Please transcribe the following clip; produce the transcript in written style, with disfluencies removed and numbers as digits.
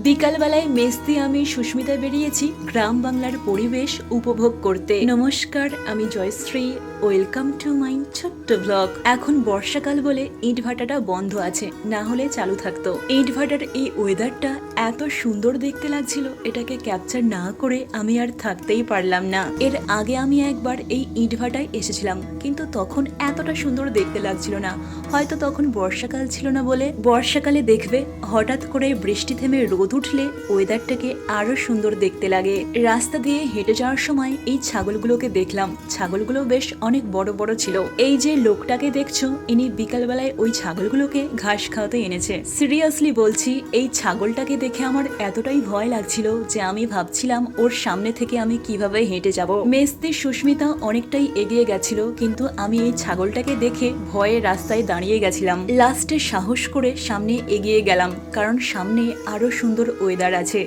বিকালবেলায় মেস দিয়ে আমি সুস্মিতা বেরিয়েছি গ্রাম বাংলার পরিবেশ উপভোগ করতে। নমস্কার, আমি জয়শ্রী। ওয়েলকাম টু মাই ছোট্ট ব্লগ। এখন বর্ষাকাল বলে ইট ভাটাটা বন্ধ আছে, না হলে চালু থাকতো। ইট ভাটার এই ওয়েদারটা এত সুন্দর দেখতে লাগছিল, এটাকে ক্যাপচার না করে আমি আর থাকতেই পারলাম না। এর আগে আমি একবার এই ইট ভাটায় এসেছিলাম, কিন্তু তখন এতটা সুন্দর দেখতে লাগছিল না। হয়তো তখন বর্ষাকাল ছিল না বলে। বর্ষাকালে দেখবে হঠাৎ করে বৃষ্টি থেমে রোদ উঠলে ওয়েদারটাকে আরো সুন্দর দেখতে লাগে। রাস্তা দিয়ে হেঁটে যাওয়ার সময় এই ছাগলগুলোকে দেখলাম। ছাগলগুলো বেশ অনেক বড় বড় ছিল। এই যে লোকটাকে দেখছো, ইনি বিকালবেলায় ওই ছাগলগুলোকে ঘাস খাওয়াতে এনেছে। সিরিয়াসলি বলছি, এই ছাগলটাকে দেখে আমার এতটাই ভয় লাগছিল যে আমি ভাবছিলাম ওর সামনে থেকে আমি কিভাবে হেঁটে যাব। মেস্তি সুস্মিতা অনেকটাই এগিয়ে গেছিল, কিন্তু আমি এই ছাগলটাকে দেখে ভয়ে রাস্তায় দাঁড়িয়ে গেছিলাম। লাস্টে সাহস করে সামনে এগিয়ে গেলাম, কারণ সামনে আরো সুন্দর ওয়েদার আছে।